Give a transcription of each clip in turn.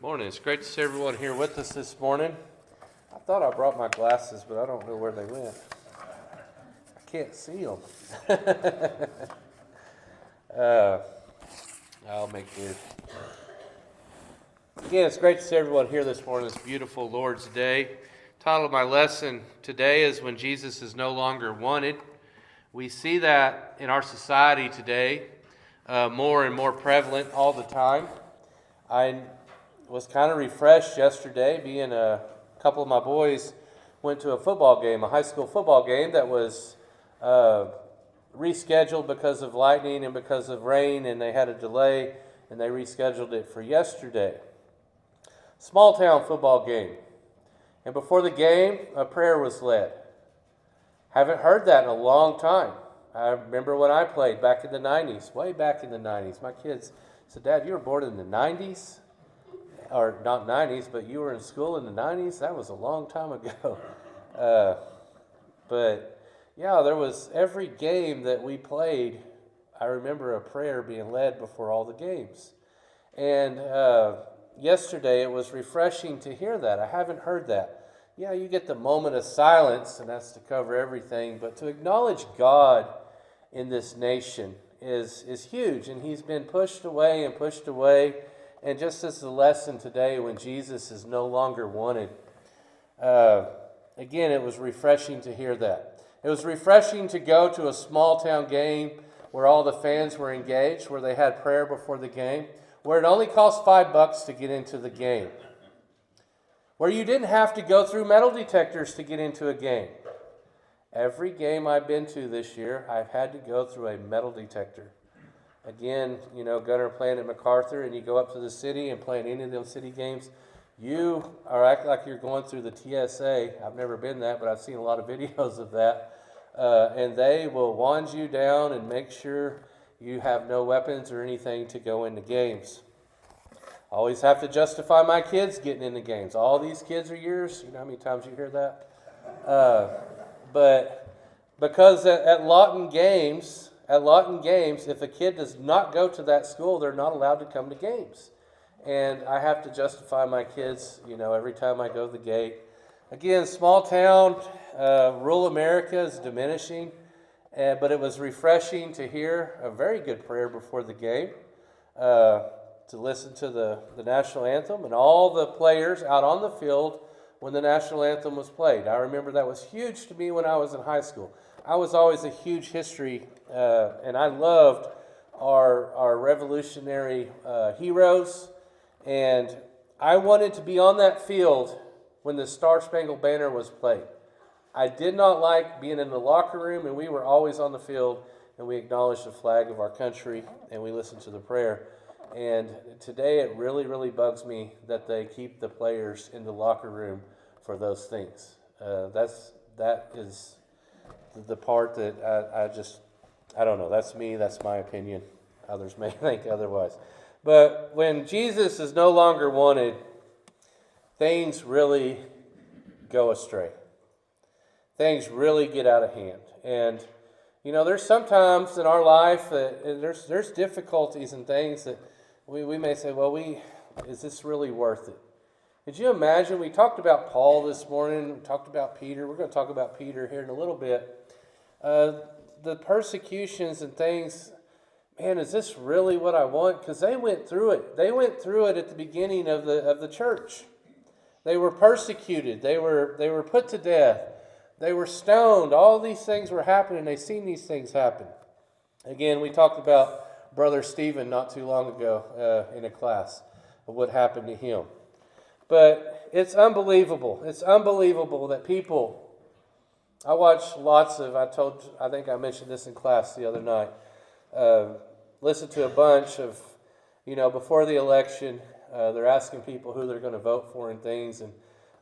Morning. It's great to see everyone here with us this morning. I thought I brought my glasses, but I don't know where they went. I can't see them. I'll make do. Again, it's great to see everyone here this morning, this beautiful Lord's Day. Title of my lesson today is When Jesus is No Longer Wanted. We see that in our society today, more and more prevalent all the time. I was kind of refreshed yesterday, being a couple of my boys went to a football game, a high school football game that was rescheduled because of lightning and because of rain, and they had a delay, and they rescheduled it for yesterday. Small town football game. And before the game, a prayer was led. Haven't heard that in a long time. I remember when I played back in the 90s, way back in the 90s. My kids said, "Dad, you were born in the 90s?" Or not 90s, but you were in school in the 90s? That was a long time ago. But yeah, there was every game that we played, I remember a prayer being led before all the games. And yesterday it was refreshing to hear that. I haven't heard that. Yeah, you get the moment of silence, and that's to cover everything, but to acknowledge God in this nation is huge, and he's been pushed away and pushed away. And just as the lesson today, when Jesus is no longer wanted, again, it was refreshing to hear that. It was refreshing to go to a small town game where all the fans were engaged, where they had prayer before the game, where it only cost $5 to get into the game, where you didn't have to go through metal detectors to get into a game. Every game I've been to this year, I've had to go through a metal detector. Again, you know, Gunner playing at MacArthur, and you go up to the city and play in any of those city games, you are acting like you're going through the TSA. I've never been that, but I've seen a lot of videos of that. And they will wand you down and make sure you have no weapons or anything to go into games. I always have to justify my kids getting into games. All these kids are yours. You know how many times you hear that? But because at Lawton Games, if a kid does not go to that school, they're not allowed to come to games. And I have to justify my kids, you know, every time I go to the gate. Again, small town, rural America is diminishing, but it was refreshing to hear a very good prayer before the game, to listen to the national anthem and all the players out on the field when the national anthem was played. I remember that was huge to me when I was in high school. I was always a huge history, and I loved our revolutionary heroes, and I wanted to be on that field when the Star Spangled Banner was played. I did not like being in the locker room, and we were always on the field, and we acknowledged the flag of our country, and we listened to the prayer. And today it really, really bugs me that they keep the players in the locker room for those things. That is the part that I don't know. That's me. That's my opinion. Others may think otherwise. But when Jesus is no longer wanted, things really go astray. Things really get out of hand. And, you know, there's sometimes in our life that there's difficulties and things that we may say, well, is this really worth it? Could you imagine? We talked about Paul this morning. We talked about Peter. We're going to talk about Peter here in a little bit. The persecutions and things, man, is this really what I want? Because they went through it. They went through it at the beginning of the church. They were persecuted. They were put to death. They were stoned. All these things were happening. They seen these things happen. Again, we talked about Brother Stephen not too long ago in a class of what happened to him. But it's unbelievable. It's unbelievable that people. I watch lots of, I think I mentioned this in class the other night, listen to a bunch of, you know, before the election, they're asking people who they're going to vote for and things. And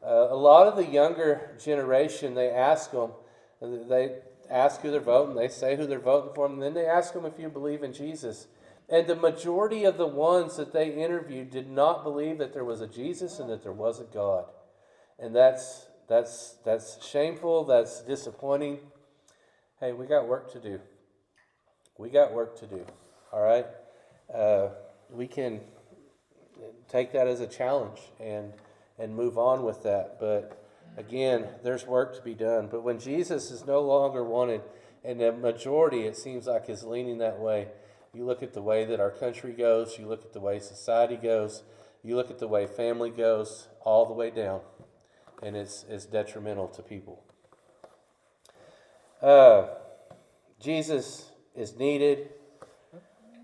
a lot of the younger generation, they ask who they're voting, they say who they're voting for, and then they ask them if you believe in Jesus. And the majority of the ones that they interviewed did not believe that there was a Jesus and that there was a God. And that's shameful. That's disappointing. Hey, we got work to do. All right? We can take that as a challenge and move on with that. But again, there's work to be done. But when Jesus is no longer wanted, and the majority, it seems like, is leaning that way, you look at the way that our country goes, you look at the way society goes, you look at the way family goes, all the way down, and it's detrimental to people. Jesus is needed.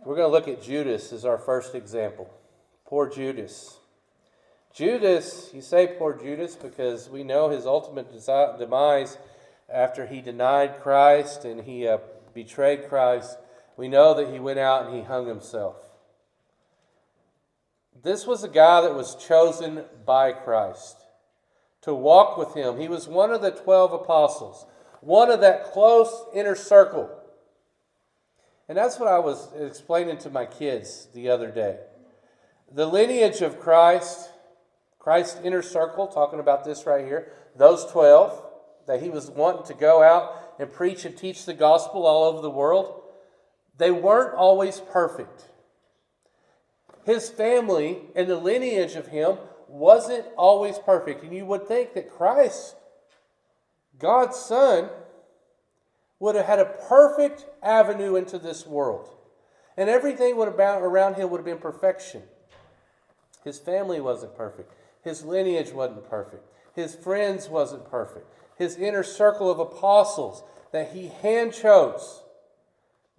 We're going to look at Judas as our first example. Poor Judas. Judas, you say poor Judas because we know his ultimate demise after he denied Christ and he betrayed Christ. We know that he went out and he hung himself. This was a guy that was chosen by Christ to walk with him. He was one of the 12 apostles, one of that close inner circle. And that's what I was explaining to my kids the other day. The lineage of Christ, Christ's inner circle, talking about this right here, those 12 that he was wanting to go out and preach and teach the gospel all over the world, they weren't always perfect. His family and the lineage of him wasn't always perfect. And you would think that Christ, God's Son, would have had a perfect avenue into this world. And everything around him would have been perfection. His family wasn't perfect. His lineage wasn't perfect. His friends wasn't perfect. His inner circle of apostles that he hand chose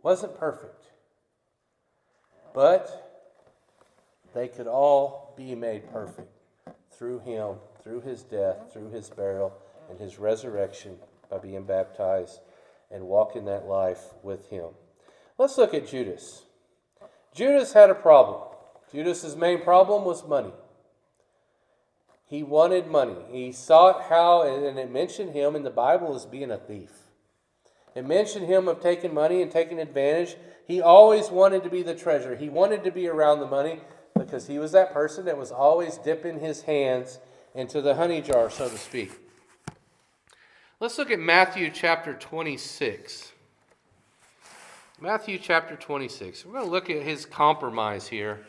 wasn't perfect. But they could all be made perfect through him, through his death, through his burial, and his resurrection by being baptized and walking that life with him. Let's look at Judas. Judas had a problem. Judas's main problem was money. He wanted money. He sought how, and it mentioned him in the Bible as being a thief. It mentioned him of taking money and taking advantage. He always wanted to be the treasurer. He wanted to be around the money because he was that person that was always dipping his hands into the honey jar, so to speak. Let's look at Matthew chapter 26. Matthew chapter 26. We're going to look at his compromise here.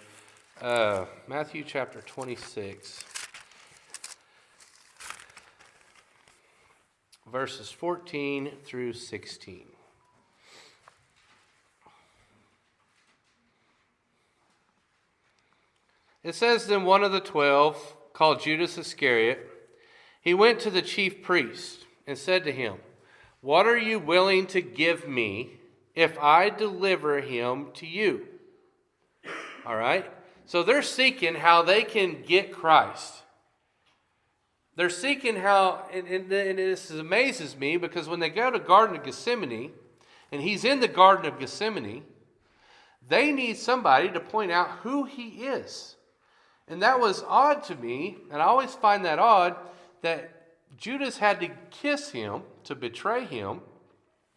Matthew chapter 26. Verses 14 through 16. It says, Then one of the 12, called Judas Iscariot, he went to the chief priest and said to him, What are you willing to give me if I deliver him to you? All right? So they're seeking how they can get Christ. They're seeking how, and this amazes me, because when they go to Garden of Gethsemane, and he's in the Garden of Gethsemane, they need somebody to point out who he is. And that was odd to me, and I always find that odd, that Judas had to kiss him to betray him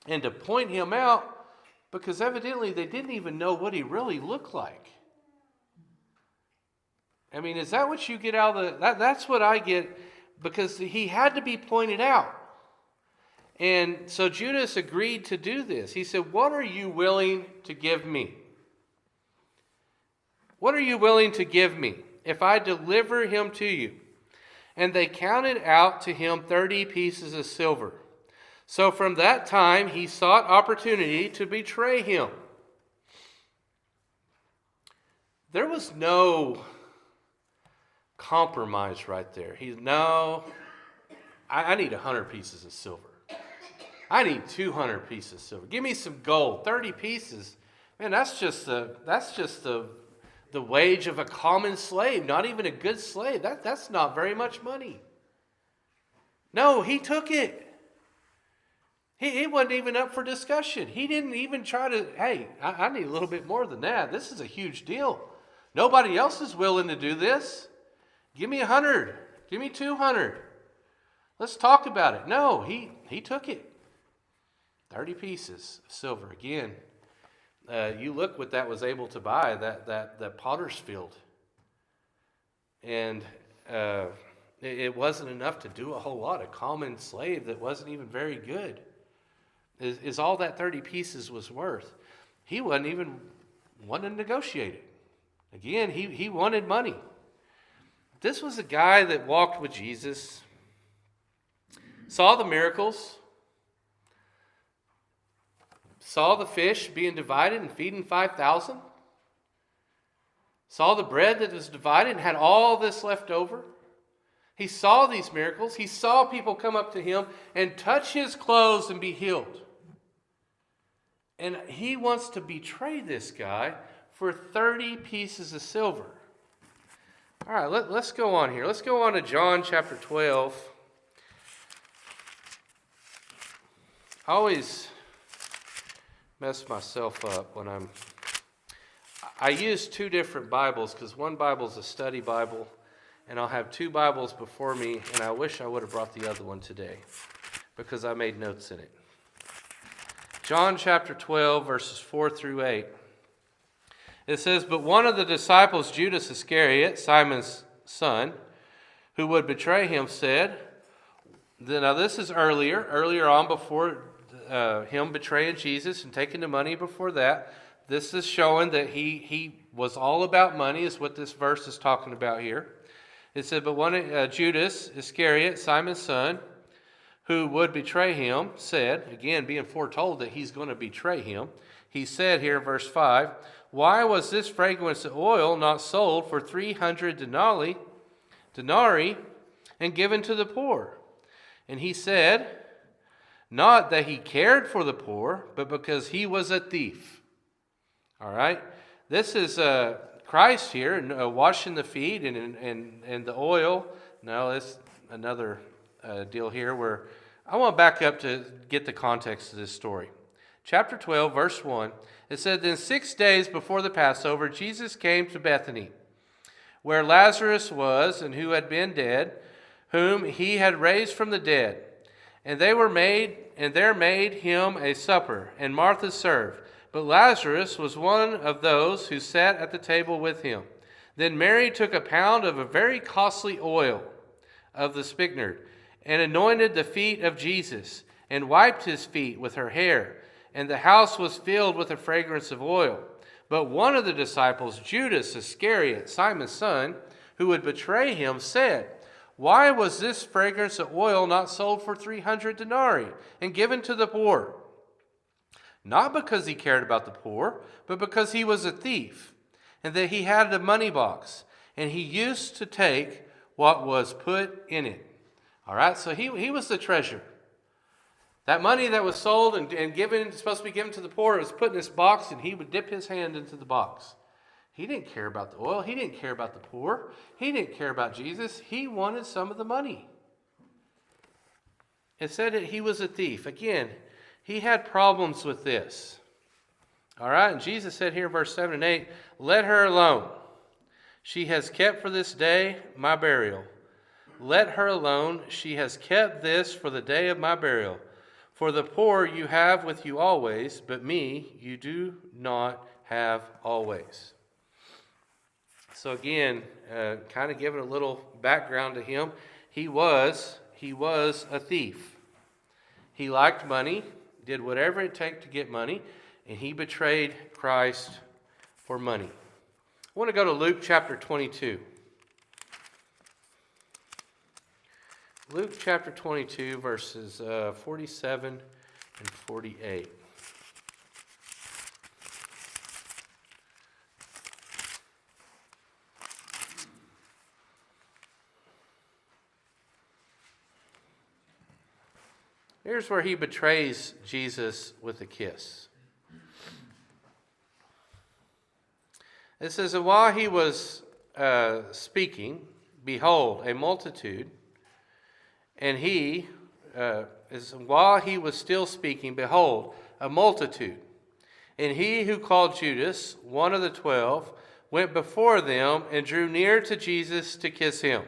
and to point him out, because evidently they didn't even know what he really looked like. I mean, is that what you get out of that's what I get, because he had to be pointed out. And so Judas agreed to do this. He said, What are you willing to give me? What are you willing to give me if I deliver him to you? And they counted out to him 30 pieces of silver. So from that time he sought opportunity to betray him. There was no compromise right there. I need 100 pieces of silver. I need 200 pieces of silver. Give me some gold. 30 pieces. Man, that's just the wage of a common slave, not even a good slave. That's not very much money. No, he took it. He wasn't even up for discussion. He didn't even try to, hey, I need a little bit more than that. This is a huge deal. Nobody else is willing to do this. Give me 100. Give me 200. Let's talk about it. No, he took it. 30 pieces of silver. Again, you look what that was able to buy, that potter's field. And it wasn't enough to do a whole lot. A common slave that wasn't even very good is all that 30 pieces was worth. He wasn't even wanting to negotiate it. Again, he wanted money. This was a guy that walked with Jesus, saw the miracles, saw the fish being divided and feeding 5,000, saw the bread that was divided and had all this left over. He saw these miracles. He saw people come up to him and touch his clothes and be healed. And he wants to betray this guy for 30 pieces of silver. All right, let's go on here. Let's go on to John chapter 12. I always mess myself up when I use two different Bibles because one Bible is a study Bible, and I'll have two Bibles before me, and I wish I would have brought the other one today because I made notes in it. John chapter 12, verses 4 through 8. It says, "But one of the disciples, Judas Iscariot, Simon's son, who would betray him, said," now this is earlier on before him betraying Jesus and taking the money before that. This is showing that he was all about money, is what this verse is talking about here. It said, "But one Judas Iscariot, Simon's son, who would betray him, said," again being foretold that he's going to betray him, he said here in verse 5, "Why was this fragrance of oil not sold for 300 denarii and given to the poor?" And he said, not that he cared for the poor, but because he was a thief. All right? This is Christ here, washing the feet and the oil. Now, it's another deal here where I want to back up to get the context of this story. Chapter 12, verse 1, it said, "Then 6 days before the Passover, Jesus came to Bethany, where Lazarus was, and who had been dead, whom he had raised from the dead. And there made him a supper, and Martha served. But Lazarus was one of those who sat at the table with him. Then Mary took a pound of a very costly oil of the spikenard, and anointed the feet of Jesus, and wiped his feet with her hair. And the house was filled with the fragrance of oil. But one of the disciples, Judas Iscariot, Simon's son, who would betray him, said, Why was this fragrance of oil not sold for 300 denarii and given to the poor? Not because he cared about the poor, but because he was a thief, and that he had a money box, and he used to take what was put in it." All right, so he was the treasurer. That money that was sold and given, supposed to be given to the poor, it was put in this box, and he would dip his hand into the box. He didn't care about the oil. He didn't care about the poor. He didn't care about Jesus. He wanted some of the money. It said that he was a thief. Again, he had problems with this. All right, and Jesus said here in verse 7 and 8, "Let her alone. She has kept for this day my burial. Let her alone. She has kept this for the day of my burial. For the poor you have with you always, but me you do not have always." So again, kind of giving a little background to him, he was a thief. He liked money, did whatever it took to get money, and he betrayed Christ for money. I want to go to Luke chapter 22. Luke chapter 22, verses 47 and 48. Here's where he betrays Jesus with a kiss. It says, "And while he was speaking, behold, a multitude, and while he was still speaking, behold, a multitude. And he who called Judas, one of the 12, went before them and drew near to Jesus to kiss him.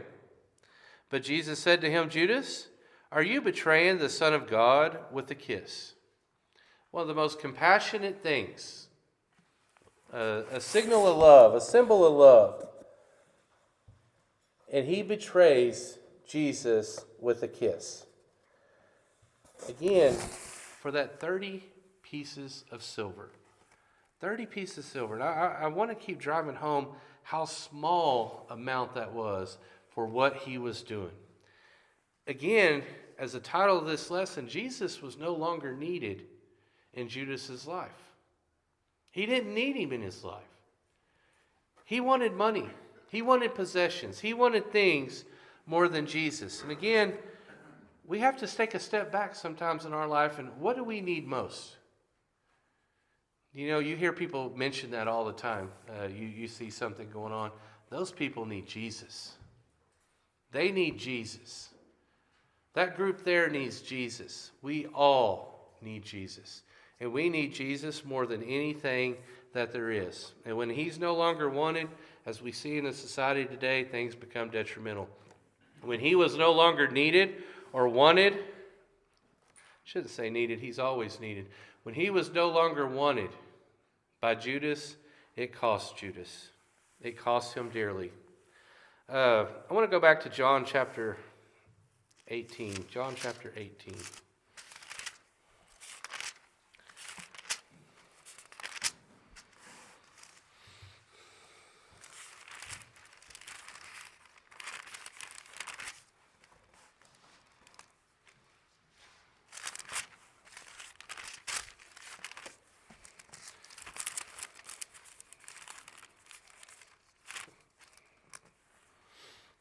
But Jesus said to him, Judas, are you betraying the Son of God with a kiss?" One of the most compassionate things. A signal of love, a symbol of love. And he betrays Jesus with a kiss. Again, for that 30 pieces of silver. 30 pieces of silver. And I want to keep driving home how small amount that was for what he was doing. Again, as the title of this lesson, Jesus was no longer needed in Judas's life. He didn't need him in his life. He wanted money. He wanted possessions. He wanted things more than Jesus. And again, we have to take a step back sometimes in our life, and what do we need most? You know, you hear people mention that all the time. You see something going on. Those people need Jesus. They need Jesus. That group there needs Jesus. We all need Jesus. And we need Jesus more than anything that there is. And when he's no longer wanted, as we see in the society today, things become detrimental. When he was no longer needed or wanted, I shouldn't say needed, he's always needed. When he was no longer wanted by Judas, it cost Judas. It cost him dearly. I want to go back to John chapter 18. John chapter 18.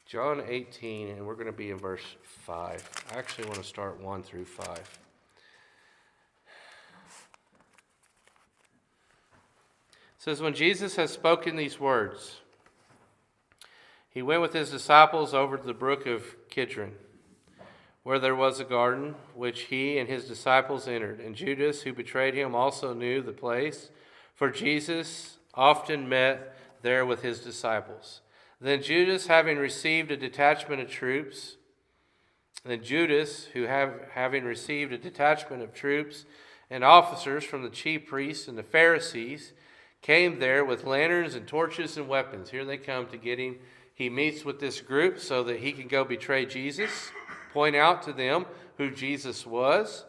John 18, and we're going to be in verse 5. I actually want to start 1 through 5. It says, when Jesus had spoken these words, he went with his disciples over to the brook of Kidron, where there was a garden, which he and his disciples entered. And Judas, who betrayed him, also knew the place, for Jesus often met there with his disciples. Then Judas, having received a detachment of troops, and officers from the chief priests and the Pharisees, came there with lanterns and torches and weapons. Here they come to get him. He meets with this group so that he can go betray Jesus, point out to them who Jesus was.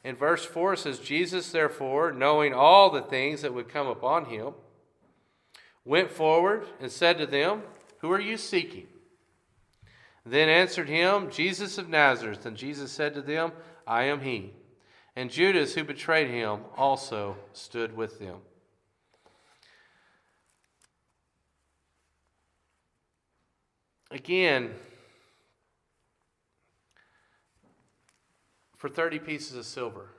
In verse 4 it says, Jesus, therefore, knowing all the things that would come upon him, went forward and said to them, who are you seeking? Then answered him, Jesus of Nazareth. And Jesus said to them, I am he. And Judas, who betrayed him, also stood with them. Again, for 30 pieces of silver,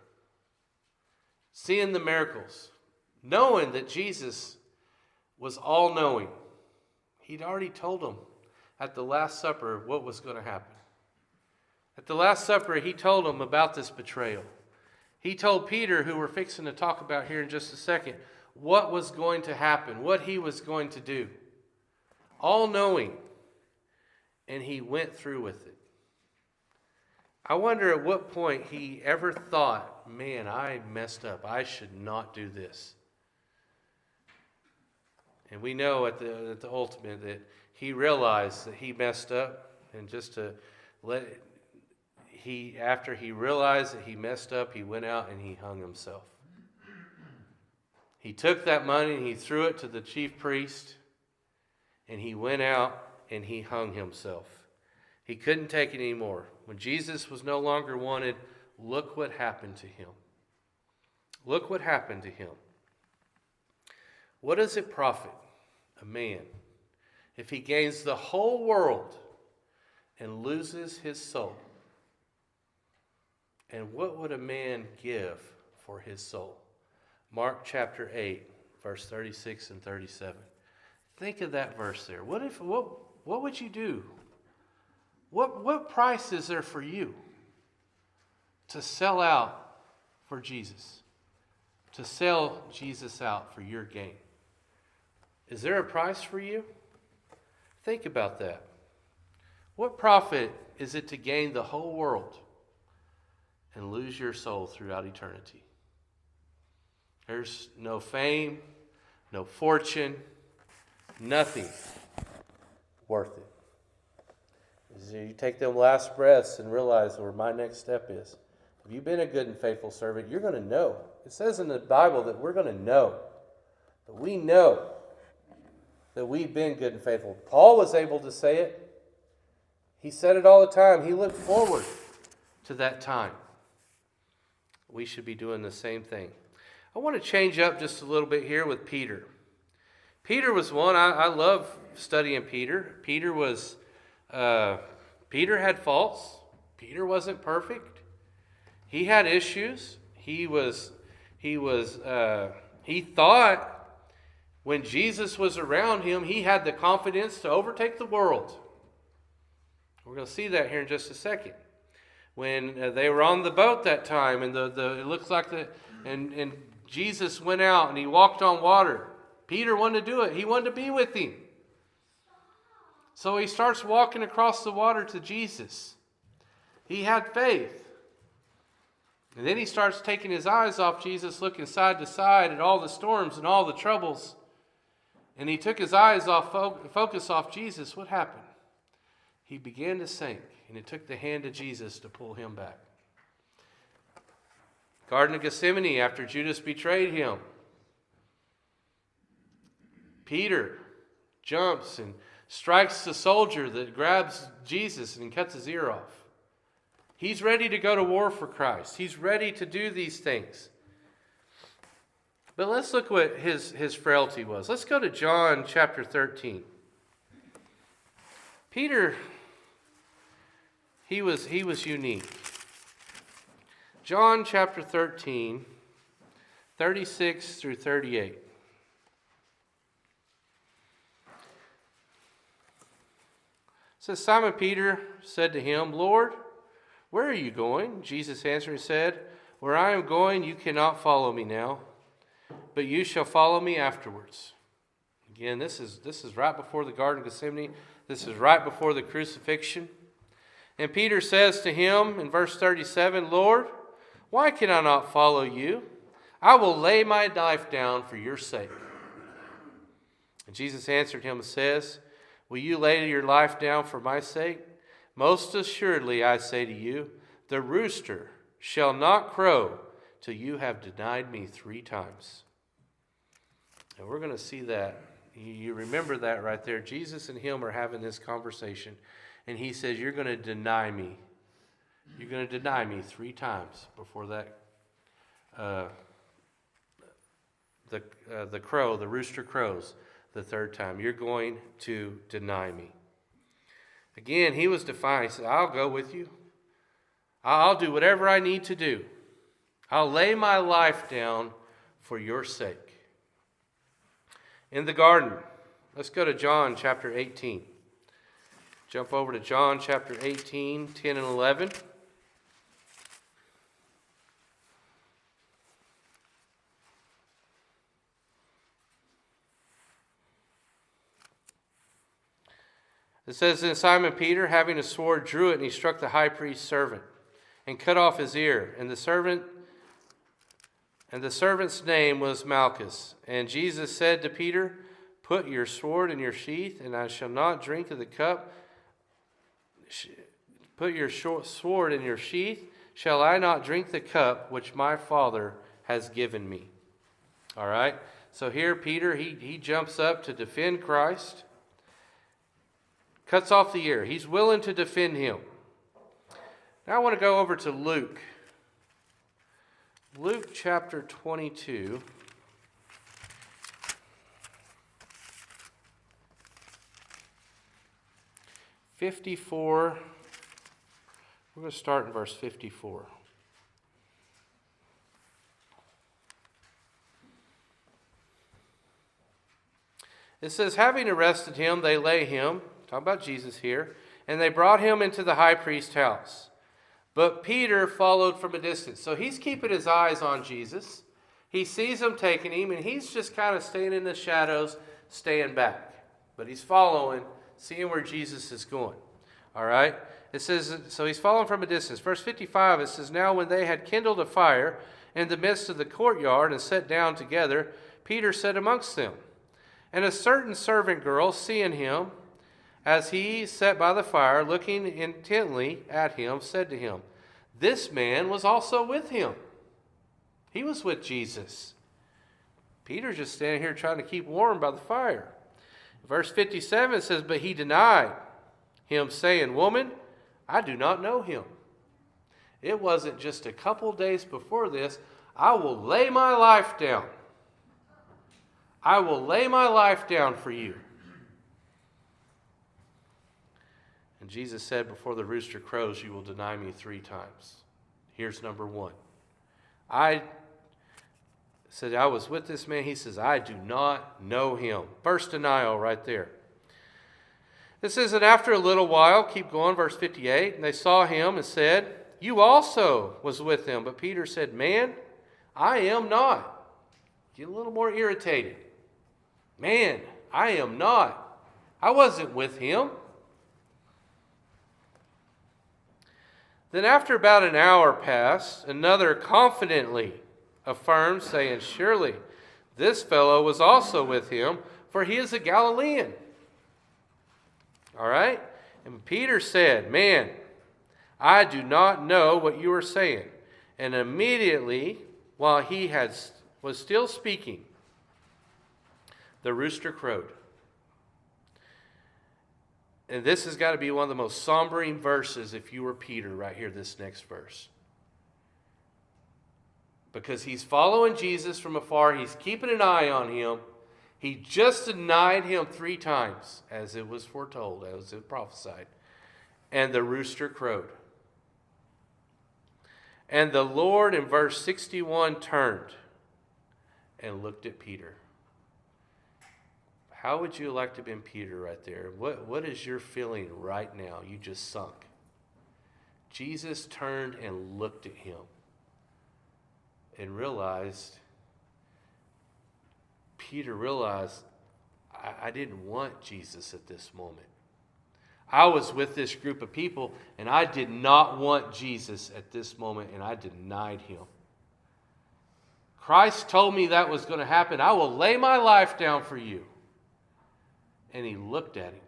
seeing the miracles, knowing that Jesus was all-knowing. He'd already told them at the Last Supper what was going to happen. At the Last Supper, he told them about this betrayal. He told Peter, who we're fixing to talk about here in just a second, what was going to happen, what he was going to do. All-knowing. And he went through with it. I wonder at what point he ever thought, man, I messed up. I should not do this. And we know at the ultimate that he realized that he messed up, and just to after he realized that he messed up, he went out and he hung himself. He took that money and he threw it to the chief priest, and he went out and he hung himself. He couldn't take it anymore. When Jesus was no longer wanted, look what happened to him. Look what happened to him. What does it profit a man if he gains the whole world and loses his soul? And what would a man give for his soul? Mark chapter 8, verse 36 and 37. Think of that verse there. What would you do? What price is there for you to sell out for Jesus? To sell Jesus out for your gain? Is there a price for you? Think about that. What profit is it to gain the whole world and lose your soul throughout eternity? There's no fame, no fortune, nothing worth it. As you take them last breaths and realize where my next step is. If you've been a good and faithful servant, you're going to know. It says in the Bible that we're going to know. But we know that we've been good and faithful. Paul was able to say it. He said it all the time. He looked forward to that time. We should be doing the same thing. I want to change up just a little bit here with Peter. Peter was one. I love studying Peter. Peter had faults. Peter wasn't perfect. He had issues. He thought when Jesus was around him, he had the confidence to overtake the world. We're going to see that here in just a second. When they were on the boat that time, and it looks like and Jesus went out and he walked on water. Peter wanted to do it. He wanted to be with him. So he starts walking across the water to Jesus. He had faith. And then he starts taking his eyes off Jesus, looking side to side at all the storms and all the troubles. And he took his eyes off, focus off Jesus. What happened? He began to sink, and it took the hand of Jesus to pull him back. Garden of Gethsemane, after Judas betrayed him, Peter jumps and strikes the soldier that grabs Jesus and cuts his ear off. He's ready to go to war for Christ. He's ready to do these things. But let's look what his frailty was. Let's go to John chapter 13. Peter, he was unique. John chapter 13, 36 through 38. It says, Simon Peter said to him, Lord, where are you going? Jesus answered and said, where I am going, you cannot follow me now, but you shall follow me afterwards. Again, this is right before the Garden of Gethsemane. This is right before the crucifixion. And Peter says to him in verse 37, Lord, why can I not follow you? I will lay my life down for your sake. And Jesus answered him and says, will you lay your life down for my sake? Most assuredly, I say to you, the rooster shall not crow till you have denied me 3 times. And we're going to see that. You remember that right there. Jesus and him are having this conversation. And he says, you're going to deny me. You're going to deny me 3 times before that. The rooster crows the 3rd time. You're going to deny me. Again, he was defiant. He said, I'll go with you. I'll do whatever I need to do. I'll lay my life down for your sake. In the garden, let's go to John chapter 18. Jump over to John chapter 18, 10 and 11. It says, then Simon Peter, having a sword, drew it, and he struck the high priest's servant, and cut off his ear. And the servant's name was Malchus. And Jesus said to Peter, put your sword in your sheath, and I shall not drink of the cup. Put your sword in your sheath. Shall I not drink the cup which my Father has given me? All right. So here Peter, he jumps up to defend Christ. Cuts off the ear. He's willing to defend him. Now I want to go over to Luke. Luke chapter 22. We're going to start in verse 54. It says, having arrested him, they lay him, talking about Jesus here, and they brought him into the high priest's house. But Peter followed from a distance. So he's keeping his eyes on Jesus. He sees him taking him, and he's just kind of staying in the shadows, staying back. But he's following, seeing where Jesus is going. All right? It says, so he's following from a distance. Verse 55, it says, now when they had kindled a fire in the midst of the courtyard and sat down together, Peter sat amongst them. And a certain servant girl, seeing him, as he sat by the fire, looking intently at him, said to him, this man was also with him. He was with Jesus. Peter's just standing here trying to keep warm by the fire. Verse 57 says, but he denied, him, saying, Woman, I do not know him. It wasn't just a couple days before this. I will lay my life down. I will lay my life down for you. And Jesus said, before the rooster crows, you will deny me 3 times. Here's number 1. I said, I was with this man. He says, I do not know him. First denial right there. It says that after a little while, keep going, verse 58, and they saw him and said, You also was with him. But Peter said, Man, I am not. Get a little more irritated. Man, I am not. I wasn't with him. Then after about an hour passed, another confidently affirmed, saying, Surely this fellow was also with him, for he is a Galilean. All right? And Peter said, Man, I do not know what you are saying. And immediately, while he was still speaking, the rooster crowed. And this has got to be one of the most sombering verses if you were Peter right here, this next verse. Because he's following Jesus from afar. He's keeping an eye on him. He just denied him 3 times, as it was foretold, as it prophesied. And the rooster crowed. And the Lord, in verse 61, turned and looked at Peter. How would you like to have been Peter right there? What is your feeling right now? You just sunk. Jesus turned and looked at him and realized, Peter realized, I didn't want Jesus at this moment. I was with this group of people, and I did not want Jesus at this moment, and I denied him. Christ told me that was going to happen. I will lay my life down for you. And he looked at him.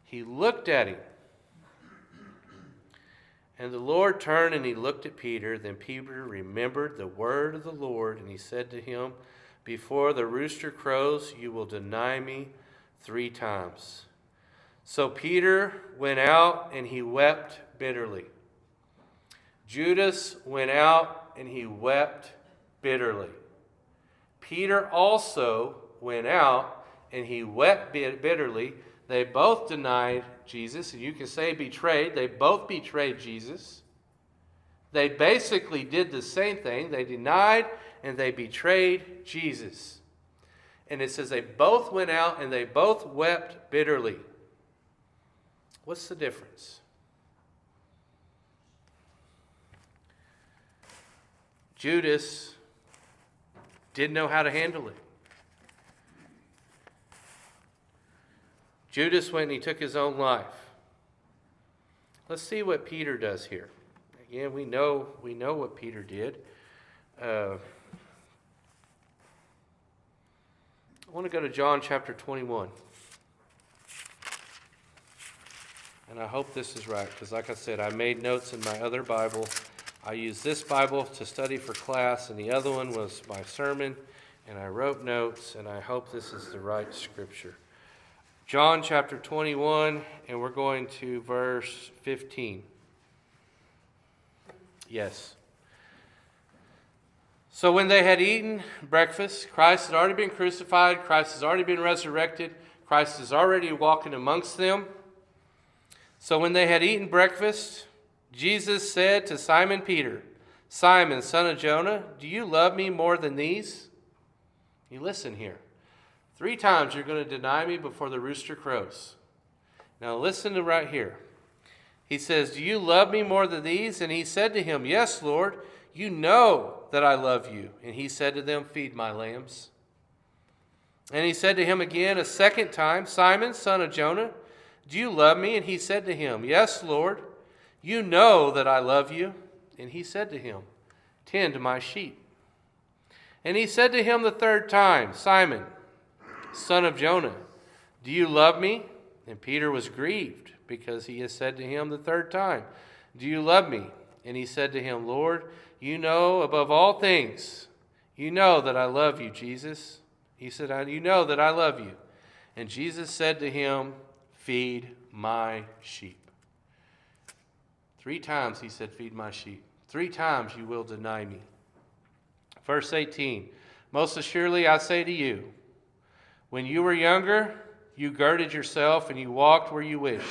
He looked at him. And the Lord turned and he looked at Peter. Then Peter remembered the word of the Lord, and he said to him, Before the rooster crows, you will deny me 3 times. So Peter went out and he wept bitterly. Judas went out and he wept bitterly. Peter also went out and he wept bitterly. They both denied Jesus, and you can say betrayed. They both betrayed Jesus. They basically did the same thing. They denied and they betrayed Jesus. And it says they both went out and they both wept bitterly. What's the difference? Judas didn't know how to handle it. Judas went and he took his own life. Let's see what Peter does here. Again, we know what Peter did. I want to go to John chapter 21. And I hope this is right, because like I said, I made notes in my other Bible. I used this Bible to study for class, and the other one was my sermon, and I wrote notes, and I hope this is the right scripture. John chapter 21, and we're going to verse 15. Yes. So when they had eaten breakfast, Christ had already been crucified, Christ has already been resurrected, Christ is already walking amongst them. So when they had eaten breakfast, Jesus said to Simon Peter, Simon, son of Jonah, do you love me more than these? You listen here. 3 times you're going to deny me before the rooster crows. Now listen to right here. He says, do you love me more than these? And he said to him, Yes, Lord, you know that I love you. And he said to them, Feed my lambs. And he said to him again a second time, Simon, son of Jonah, do you love me? And he said to him, Yes, Lord, you know that I love you. And he said to him, Tend my sheep. And he said to him the 3rd time, Simon, son of Jonah, do you love me? And Peter was grieved because he had said to him the 3rd time, Do you love me? And he said to him, Lord, you know above all things, you know that I love you, Jesus. He said, You know that I love you. And Jesus said to him, feed my sheep. 3 times he said, feed my sheep. 3 times you will deny me. Verse 18, most assuredly I say to you, when you were younger, you girded yourself and you walked where you wish.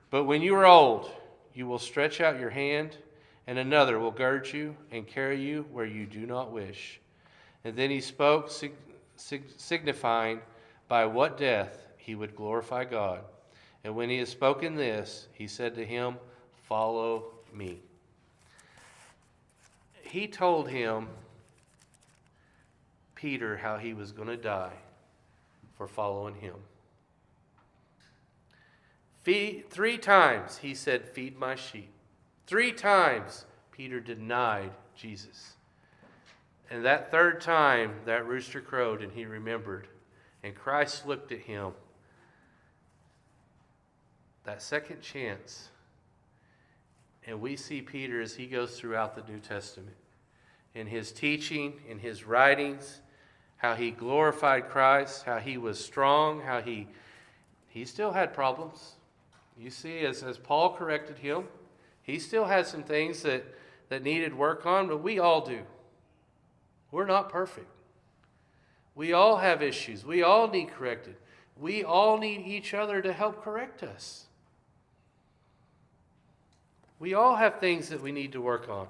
But when you are old, you will stretch out your hand, and another will gird you and carry you where you do not wish. And then he spoke, signifying by what death he would glorify God. And when he had spoken this, he said to him, follow me. He told him, Peter, how he was going to die for following him. 3 times he said, feed my sheep. 3 times Peter denied Jesus. And that 3rd time, that rooster crowed and he remembered. And Christ looked at him. That second chance. And we see Peter as he goes throughout the New Testament. In his teaching, in his writings, how he glorified Christ, how he was strong, how he still had problems. You see, as Paul corrected him, he still had some things that needed work on, but we all do. We're not perfect. We all have issues. We all need corrected. We all need each other to help correct us. We all have things that we need to work on.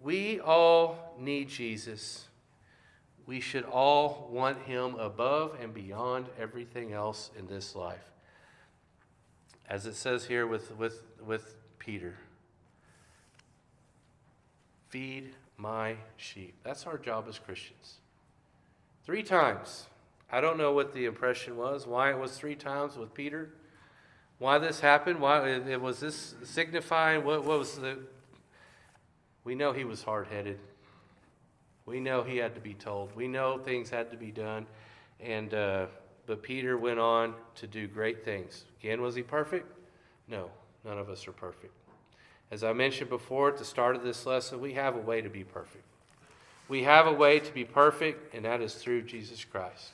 We all need Jesus. We should all want him above and beyond everything else in this life. As it says here with Peter, feed my sheep. That's our job as Christians. 3 times. I don't know what the impression was, why it was 3 times with Peter, why this happened, why it was this signifying, what was the... We know he was hard-headed. We know he had to be told. We know things had to be done. And but Peter went on to do great things. Again, was he perfect? No, none of us are perfect. As I mentioned before at the start of this lesson, we have a way to be perfect. We have a way to be perfect, and that is through Jesus Christ.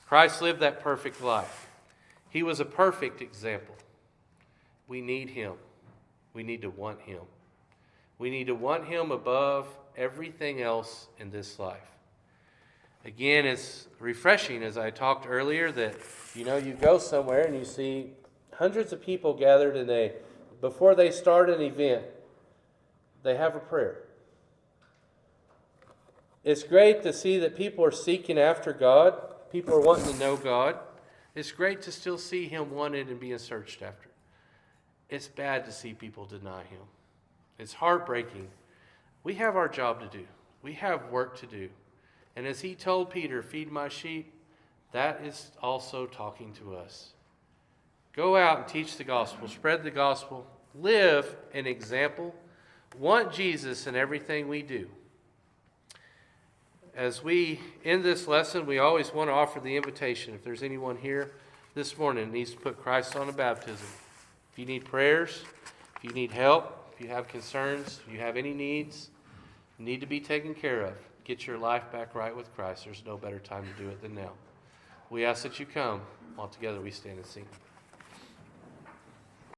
Christ lived that perfect life. He was a perfect example. We need him. We need to want him. We need to want him above everything else in this life. Again, it's refreshing, as I talked earlier, that you go somewhere and you see hundreds of people gathered, and before they start an event, they have a prayer. It's great to see that people are seeking after God. People are wanting to know God. It's great to still see him wanted and being searched after. It's bad to see people deny him. It's heartbreaking. We have our job to do. We have work to do. And as he told Peter, feed my sheep, that is also talking to us. Go out and teach the gospel. Spread the gospel. Live an example. Want Jesus in everything we do. As we end this lesson, we always want to offer the invitation. If there's anyone here this morning that needs to put Christ on a baptism, if you need prayers, if you need help, if you have concerns, if you have any needs, need to be taken care of, get your life back right with Christ. There's no better time to do it than now. We ask that you come while together we stand and sing.